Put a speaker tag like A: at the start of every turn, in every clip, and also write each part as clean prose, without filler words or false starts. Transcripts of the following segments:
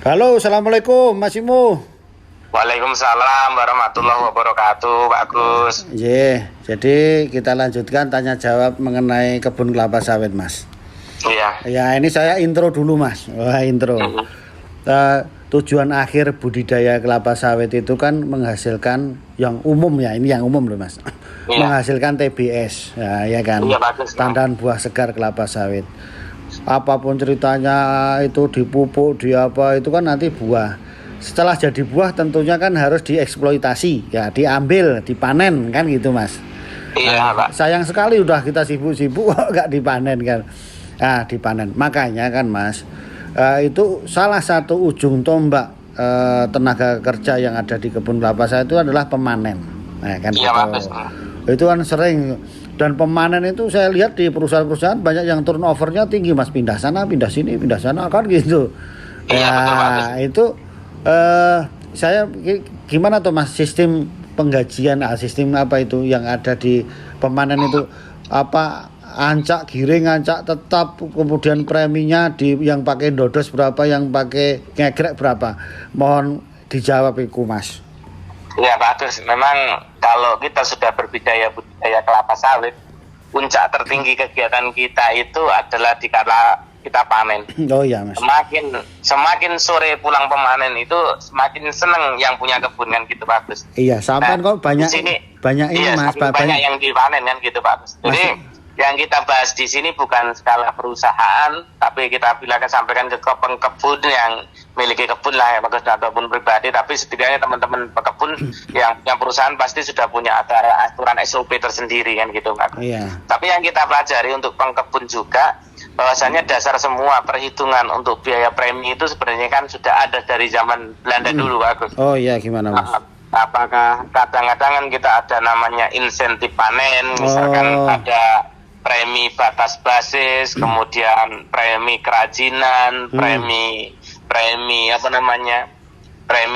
A: Halo, assalamualaikum, Mas Imo.
B: Waalaikumsalam warahmatullahi wabarakatuh, Pak Gus.
A: Jadi kita lanjutkan tanya jawab mengenai kebun kelapa sawit, Mas.
B: Iya.
A: Ya, ini saya intro dulu, Mas. Wah, intro. Tujuan akhir budidaya kelapa sawit itu kan menghasilkan yang umum ya, ini yang umum loh, Mas.
B: Iya.
A: Menghasilkan TBS, ya kan.
B: Iya, bagus.
A: Tandan buah segar kelapa sawit. Apapun ceritanya itu dipupuk, di apa itu kan nanti buah. Setelah jadi buah tentunya kan harus dieksploitasi, ya diambil, dipanen kan gitu, Mas.
B: Iya, Pak.
A: Sayang sekali udah kita sibuk-sibuk kok nggak dipanen kan. Nah, dipanen. Makanya kan, Mas, itu salah satu ujung tombak tenaga kerja yang ada di kebun kelapa sawit itu adalah pemanen. Nah, kan
B: Iya,
A: gitu. Itu kan sering, dan pemanen itu saya lihat di perusahaan-perusahaan banyak yang turnovernya tinggi, Mas, pindah sana, pindah sini, pindah sana kan gitu.
B: Iya, betul, Mas.
A: Itu saya gimana tuh, Mas, sistem penggajian, sistem apa itu yang ada di pemanen itu, apa ancak giring, ancak tetap, kemudian preminya di yang pakai dodos berapa, yang pakai ngegrek berapa, mohon dijawab itu, Mas.
B: Iya, bagus. Memang kalau kita sudah budidaya kelapa sawit, puncak tertinggi kegiatan kita itu adalah di kala kita panen.
A: Oh iya, Mas.
B: Semakin sore pulang pemanen itu semakin seneng yang punya kebun kan gitu, bagus.
A: Iya, sampai kok banyak ini,
B: iya,
A: Mas,
B: banyak yang dipanen kan gitu, bagus. Jadi yang kita bahas di sini bukan skala perusahaan, tapi kita sampaikan ke pengkebun yang miliki kebun lah ya, bagus, ataupun pribadi. Tapi setidaknya teman-teman pekebun yang punya perusahaan pasti sudah punya aturan SOP tersendiri kan gitu, Pak.
A: Iya.
B: Tapi yang kita pelajari untuk pengkebun juga, bahwasanya dasar semua perhitungan untuk biaya premi itu sebenarnya kan sudah ada dari zaman Belanda dulu, bagus.
A: Oh iya, gimana, Mas?
B: Apakah kadang-kadang kan kita ada namanya insentif panen, misalkan ada premi batas basis, kemudian premi kerajinan, premi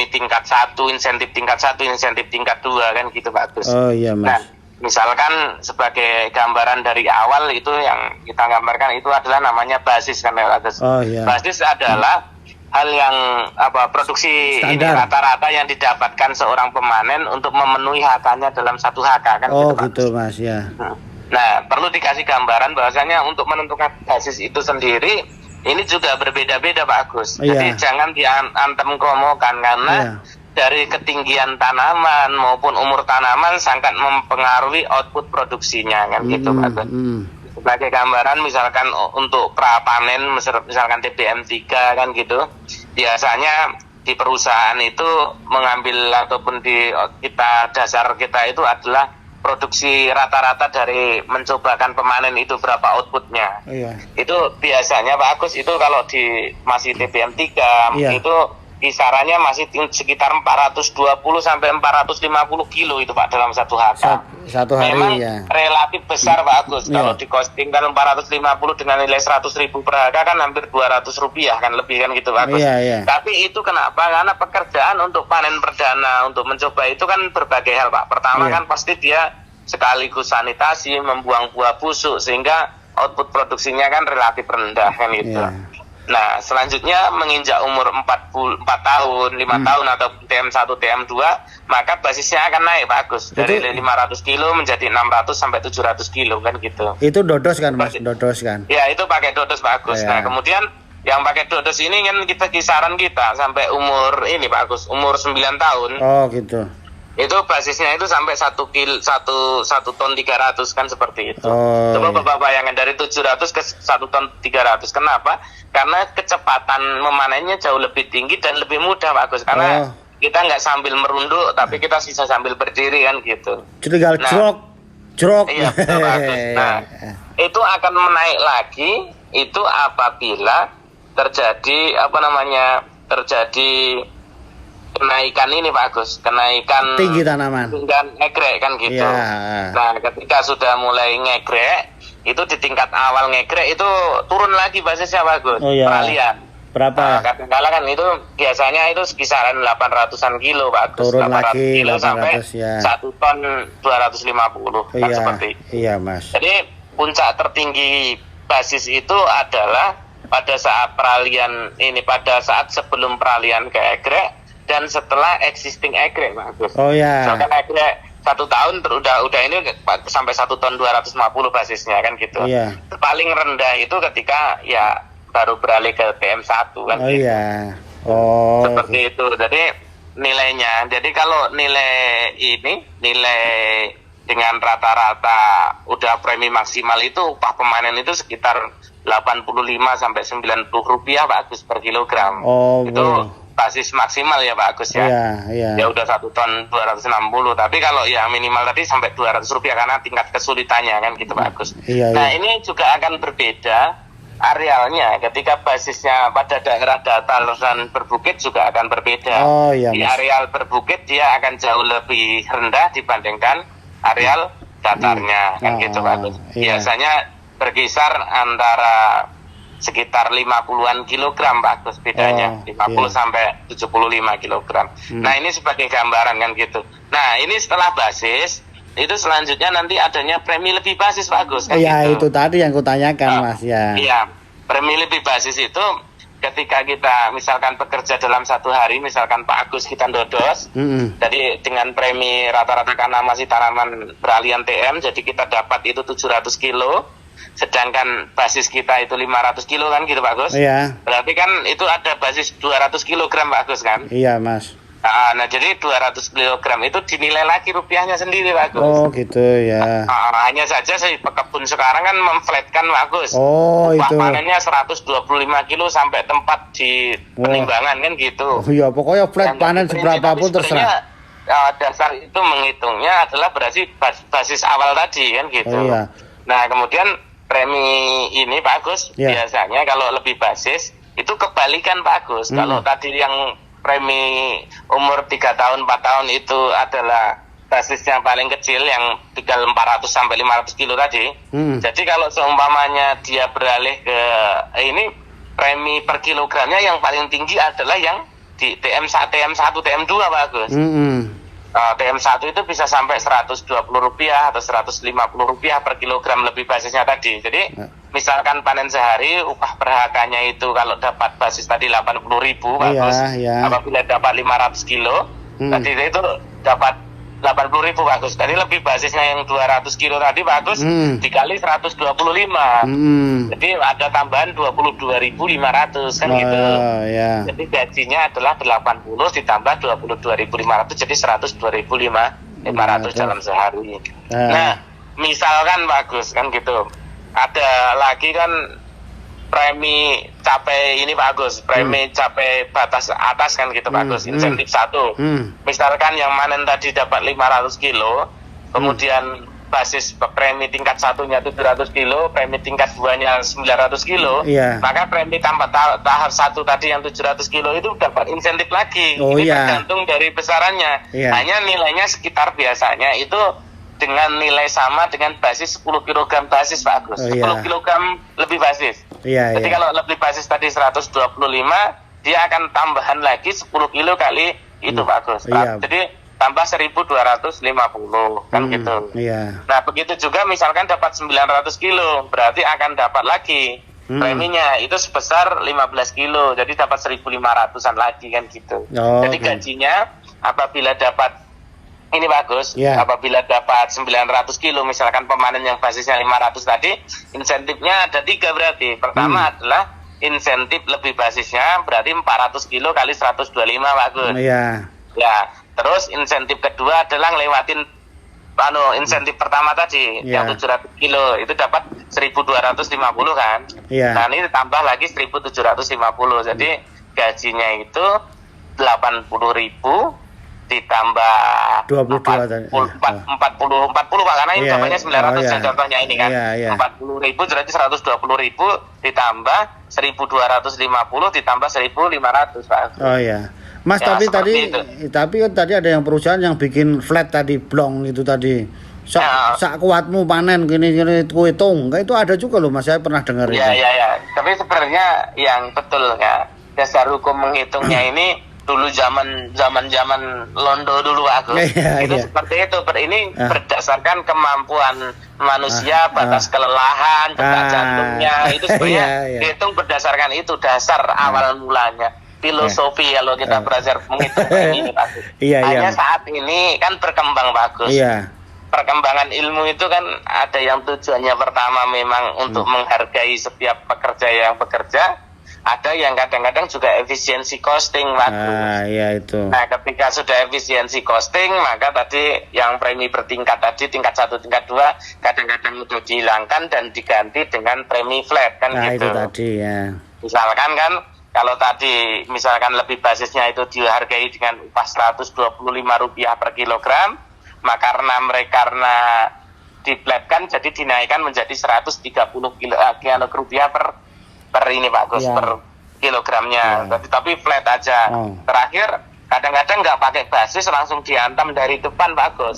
B: tingkat 1, insentif tingkat 1, insentif tingkat 2 kan gitu, Pak Gus.
A: Oh iya, Mas.
B: Nah, misalkan sebagai gambaran dari awal itu yang kita gambarkan itu adalah namanya basis kan, Pak Gus.
A: Oh iya.
B: Basis adalah hal yang produksi
A: standar.
B: Ini rata-rata yang didapatkan seorang pemanen untuk memenuhi haknya dalam satu hak kan.
A: Oh gitu, Mas, ya.
B: Nah, perlu dikasih gambaran bahwasanya untuk menentukan basis itu sendiri ini juga berbeda-beda, Pak Agus. Jadi jangan diantem komokan karena dari ketinggian tanaman maupun umur tanaman sangat mempengaruhi output produksinya kan gitu, Pak Agus. Sebagai gambaran misalkan untuk pra panen misalkan TBM 3 kan gitu, biasanya di perusahaan itu mengambil ataupun di dasar kita itu adalah produksi rata-rata dari mencobakan pemanen itu berapa outputnya. Itu biasanya, Pak Agus, itu kalau masih TBM 3 itu kisarannya masih sekitar 420 sampai 450 kilo itu, Pak, dalam satu hektar.
A: Satu hari. Memang
B: relatif besar, Pak Agus. Kalau di costing kan 450 dengan nilai 100.000 per hektar kan hampir 200 rupiah kan, lebih kan gitu, Pak Agus. Tapi itu kenapa? Karena pekerjaan untuk panen perdana untuk mencoba itu kan berbagai hal, Pak. Pertama kan pasti dia sekaligus sanitasi, membuang buah busuk sehingga output produksinya kan relatif rendah kan gitu. Nah, selanjutnya menginjak umur 4 tahun, 5 tahun atau TM1, TM2, maka basisnya akan naik, Pak Agus. Dari 500 kilo menjadi 600 sampai 700 kilo kan gitu.
A: Itu dodos kan, Mas? Dodos kan?
B: Ya, itu pakai dodos, Pak Agus. Nah, kemudian yang pakai dodos ini kan kisaran kita sampai umur ini, Pak Agus, umur 9 tahun.
A: Oh, gitu.
B: Itu basisnya itu sampai 1 ton 300 kan, seperti itu. Coba Bapak bayangkan dari 700 ke 1 ton 300. Kenapa? Karena kecepatan memanennya jauh lebih tinggi dan lebih mudah, Pak Agus. Karena kita nggak sambil merunduk, tapi kita bisa sambil berdiri kan gitu.
A: Tinggal jrok.
B: Iya, betul, Pak Agus. Nah, itu akan menaik lagi itu apabila terjadi kenaikan ini, Pak Agus, kenaikan
A: tinggi tanaman
B: dan ngegrek kan gitu. Nah, ketika sudah mulai ngegrek, itu di tingkat awal ngegrek itu turun lagi basisnya, Pak Agus. Peralihan. Berapa? Nah, kadang-kadang kan itu biasanya itu kisaran 800-an kilo, Pak Agus.
A: Turun
B: 800
A: lagi
B: kilo
A: 800
B: sampai 1 ton 250 kan, seperti itu.
A: Iya, Mas.
B: Jadi puncak tertinggi basis itu adalah pada saat peralihan ini, pada saat sebelum peralihan ke egrek dan setelah existing egrek Pak Agus.
A: Oh ya.
B: Misalkan egrek 1 tahun udah ini sampai 1 ton 250 basisnya kan gitu.
A: Iya.
B: Paling rendah itu ketika ya baru beralih ke TM1 kan.
A: Oh
B: gitu.
A: iya. Oh.
B: Seperti itu. Jadi nilainya. Jadi kalau nilai dengan rata-rata udah premi maksimal itu upah pemanen itu sekitar 85 sampai 90 rupiah Pak Agus per kilogram.
A: Oh.
B: Itu basis maksimal ya Pak Agus ya.
A: Iya, iya.
B: Ya udah 1 ton 260. Tapi kalau ya minimal tadi sampai 200 rupiah karena tingkat kesulitannya kan gitu Pak Agus.
A: Iya,
B: Nah
A: iya.
B: ini juga akan berbeda arealnya ketika basisnya pada daerah datar dan berbukit juga akan berbeda.
A: Oh iya,
B: Di
A: Mas.
B: areal berbukit dia akan jauh lebih rendah dibandingkan areal datarnya kan gitu Pak Agus.
A: Iya.
B: Biasanya berkisar antara sekitar 50-an kilogram Pak Agus bedanya.
A: Oh,
B: 50
A: iya.
B: sampai 75 kilogram. Nah ini sebagai gambaran kan gitu. Nah ini setelah basis itu selanjutnya nanti adanya premi lebih basis Pak Agus kan
A: Iya,
B: gitu.
A: itu tadi yang kutanyakan Mas ya.
B: Iya, premi lebih basis itu ketika kita misalkan bekerja dalam 1 hari, misalkan Pak Agus kita dodos, jadi dengan premi rata-rata karena masih tanaman beralian TM, jadi kita dapat itu 700 kilo, sedangkan basis kita itu 500 kilo kan gitu Pak Agus.
A: Iya.
B: Berarti kan itu ada basis 200 kilogram Pak Agus kan.
A: Iya Mas.
B: Nah jadi 200 kilogram itu dinilai lagi rupiahnya sendiri Pak Agus.
A: Oh gitu ya.
B: Hanya saja si pekebun sekarang kan memflatkan Pak Agus.
A: Oh
B: upah
A: itu.
B: panennya 125 kilo sampai tempat di penimbangan kan gitu.
A: Oh iya, pokoknya flat
B: Dan
A: panen
B: prinsip
A: seberapapun
B: tadi
A: terserah.
B: sebenarnya, dasar itu menghitungnya adalah berarti basis awal tadi kan gitu.
A: Oh, iya.
B: Nah kemudian premi ini Pak Agus
A: Iya.
B: biasanya kalau lebih basis itu kebalikan Pak Agus. Kalau tadi yang premi umur 3 tahun 4 tahun itu adalah basis yang paling kecil yang tinggal 400 sampai 500 kilo tadi. Jadi kalau seumpamanya dia beralih ke ini premi per kilogramnya yang paling tinggi adalah yang di TM1, TM2 Pak Agus. TM1 itu bisa sampai 120 rupiah atau 150 rupiah per kilogram lebih basisnya tadi. Jadi misalkan panen sehari upah per HK-nya itu kalau dapat basis tadi 80.000 bagus.
A: Iya.
B: Apabila dapat 500 kilo, tadi itu dapat 80.000 bagus. Jadi lebih basisnya yang 200 kilo tadi bagus dikali 125. Jadi ada tambahan 22.500 kan gitu.
A: Iya.
B: Jadi gajinya adalah 80 ditambah 22.500 jadi 102.500 dalam sehari. Nah, misalkan bagus kan gitu. Ada lagi kan premi capai ini bagus, premi capai batas atas kan gitu bagus, insentif 1. Misalkan yang manen tadi dapat 500 kilo, kemudian basis premi tingkat 1-nya 700 kilo, premi tingkat 2-nya 900 kilo, maka premi tambah tahap 1 tadi yang 700 kilo itu dapat insentif lagi. Ini tergantung dari besarannya. Hanya nilainya sekitar biasanya itu dengan nilai sama dengan basis 10 kg basis Pak Agus. 10 kg lebih basis. Jadi kalau lebih basis tadi 125, dia akan tambahan lagi 10 kilo kali itu Pak Agus. Jadi tambah 1.250 kan gitu. Nah begitu juga misalkan dapat 900 kilo, berarti akan dapat lagi preminya itu sebesar 15 kilo, jadi dapat 1.500-an lagi kan gitu. Jadi gajinya apabila dapat ini bagus, apabila dapat 900 kilo misalkan pemanen yang basisnya 500 tadi, insentifnya ada 3 berarti. Pertama adalah insentif lebih basisnya berarti 400 kilo kali 125 bagus. Ya, terus insentif kedua adalah ngelewatin insentif pertama tadi yang 700 kilo itu dapat 1.250 kan. Nah ini tambah lagi 1.750. Jadi gajinya itu 80.000 ditambah
A: 22
B: 40 Pak, karena ini contohnya 900 yang contohnya ini kan. 40.000 berarti 120.000 ditambah 1.250 ditambah 1.500 Pak.
A: Oh iya. Mas ya, tapi tadi ada yang perusahaan yang bikin flat tadi blong itu tadi. Sak kuatmu panen gini kue tongga itu ada juga loh Mas, saya pernah dengar itu.
B: Iya. Tapi sebenarnya yang betul ya dasar hukum menghitungnya ini dulu zaman Londo dulu aku. Itu seperti itu. Ini berdasarkan kemampuan manusia, batas kelelahan, detak jantungnya itu sebenarnya dihitung berdasarkan itu dasar awal mulanya. Filosofi kalau kita belajar menghitung ini bagus. Hanya saat ini kan berkembang bagus. Perkembangan ilmu itu kan ada yang tujuannya pertama memang untuk menghargai setiap pekerja yang bekerja, ada yang kadang-kadang juga efisiensi costing bagus.
A: Itu.
B: Nah, ketika sudah efisiensi costing, maka tadi yang premi bertingkat tadi tingkat 1, tingkat 2 kadang-kadang sudah dihilangkan dan diganti dengan premi flat kan gitu.
A: Itu tadi ya.
B: Misalkan kan kalau tadi misalkan lebih basisnya itu dihargai dengan upah Rp125 per kilogram, maka karena diflatkan jadi dinaikkan menjadi Rp130 per ini Pak Gus, per kilogramnya. Tapi flat aja. Terakhir kadang-kadang nggak pakai basis, langsung dihantam dari depan Pak Gus.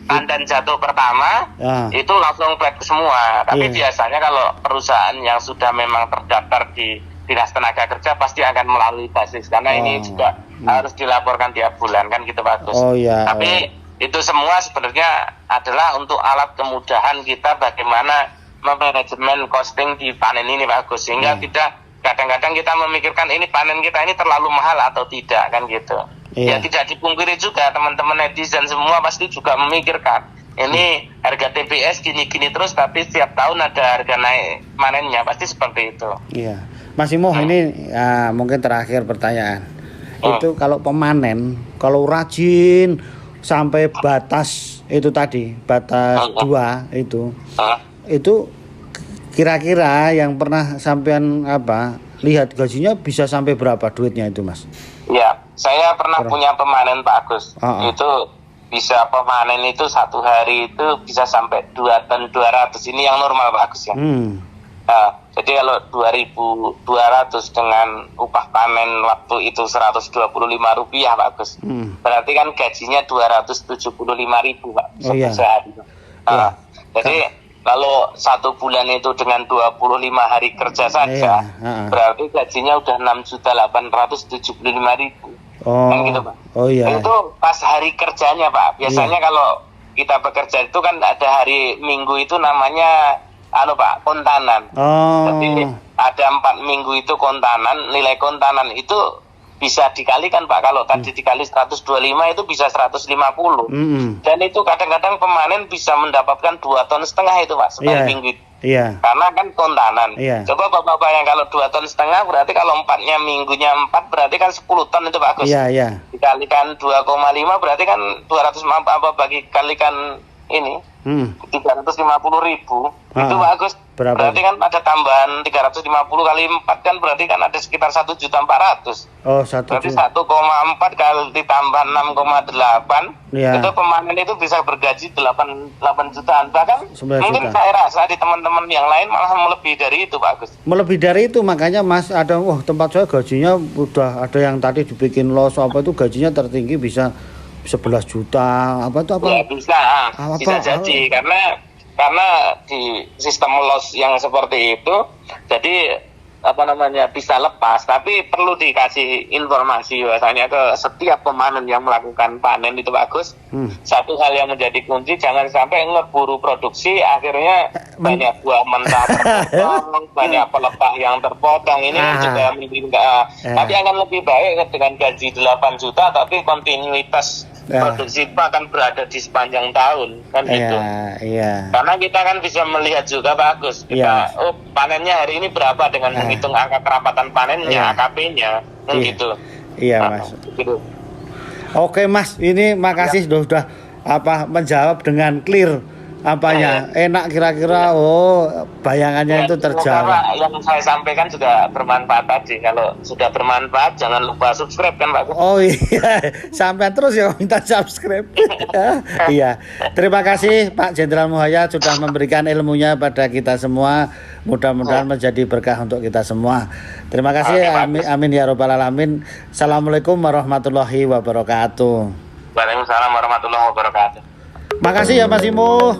B: Tandan jatuh pertama itu langsung flat semua. Tapi biasanya kalau perusahaan yang sudah memang terdaftar di Dinas Tenaga Kerja pasti akan melalui basis karena ini juga harus dilaporkan tiap bulan kan gitu Pak Gus. Tapi itu semua sebenarnya adalah untuk alat kemudahan kita bagaimana memanajemen costing di panen ini Pak Gus, sehingga tidak kadang-kadang kita memikirkan ini panen kita ini terlalu mahal atau tidak kan gitu. Ya tidak dipungkiri juga teman-teman netizen semua pasti juga memikirkan ini harga TBS gini-gini terus tapi setiap tahun ada harga naik panennya, pasti seperti itu.
A: Mas Imo, ini mungkin terakhir pertanyaan. Itu kalau pemanen, kalau rajin sampai batas itu tadi, batas 2 itu kira-kira yang pernah sampean lihat gajinya bisa sampai berapa duitnya itu Mas? Ya, saya pernah punya pemanen Pak Agus. Itu bisa pemanen itu satu hari itu bisa sampai 2 ton 200. Ini yang normal Pak Agus ya. Jadi kalau 2.200 dengan upah panen waktu itu Rp125 Pak Agus. Berarti kan gajinya Rp275.000 Pak sehari. Jadi kalau 1 bulan itu dengan 25 hari kerja saja, berarti gajinya udah 6.875.000. Kan gitu Pak. Itu pas hari kerjanya Pak. Biasanya kalau kita bekerja itu kan ada hari Minggu itu namanya Pak, kontanan. Jadi ada 4 minggu itu kontanan, nilai kontanan itu bisa dikalikan Pak. Kalau tadi dikali 125 itu bisa 150. Dan itu kadang-kadang pemanen bisa mendapatkan 2,5 ton itu Pak sekali minggu itu. Karena kan kontanan. Coba Bapak yang kalau 2,5 ton berarti kalau 4-nya minggunya 4 berarti kan 10 ton itu Pak Gus. Dikalikan 2,5 berarti kan 200 kalikan ini 350.000 itu Pak Agus. Berarti kan ada tambahan 350 kali 4 kan berarti kan ada sekitar 1.400.000. Berarti 1,4 kali ditambah 6,8 itu pemanen itu bisa bergaji 8 jutaan. Bahkan mungkin saya rasa di teman-teman yang lain malah melebihi dari itu Pak Agus. Melebihi dari itu, makanya Mas ada tempat saya gajinya udah ada yang tadi dibikin los itu gajinya tertinggi bisa 11 juta Ya, bisa jadi karena di sistem loss yang seperti itu jadi bisa lepas, tapi perlu dikasih informasi bahwasanya ke setiap pemanen yang melakukan panen itu bagus. Satu hal yang menjadi kunci, jangan sampai ngeburu produksi akhirnya banyak buah mentah terpotong, banyak pelepah yang terpotong. Ini juga tapi akan lebih baik dengan gaji 8 juta tapi kontinuitas produksi itu akan berada di sepanjang tahun kan itu. Karena kita kan bisa melihat juga bagus kita panennya hari ini berapa dengan menghitung angka kerapatan panennya, AKP-nya kan gitu. Mas. Gitu. Oke Mas, ini makasih sudah menjawab dengan clear enak kira-kira bayangannya itu terjawab. Yang saya sampaikan juga bermanfaat tadi. Kalau sudah bermanfaat jangan lupa subscribe kan Pak. Sampai terus ya minta subscribe. Terima kasih Pak Jenderal Muhaya sudah memberikan ilmunya pada kita semua. Mudah-mudahan menjadi berkah untuk kita semua. Terima kasih. Amin ya robbal alamin. Assalamualaikum warahmatullahi wabarakatuh. Waalaikumsalam warahmatullahi wabarakatuh. Makasih ya Mas Imo.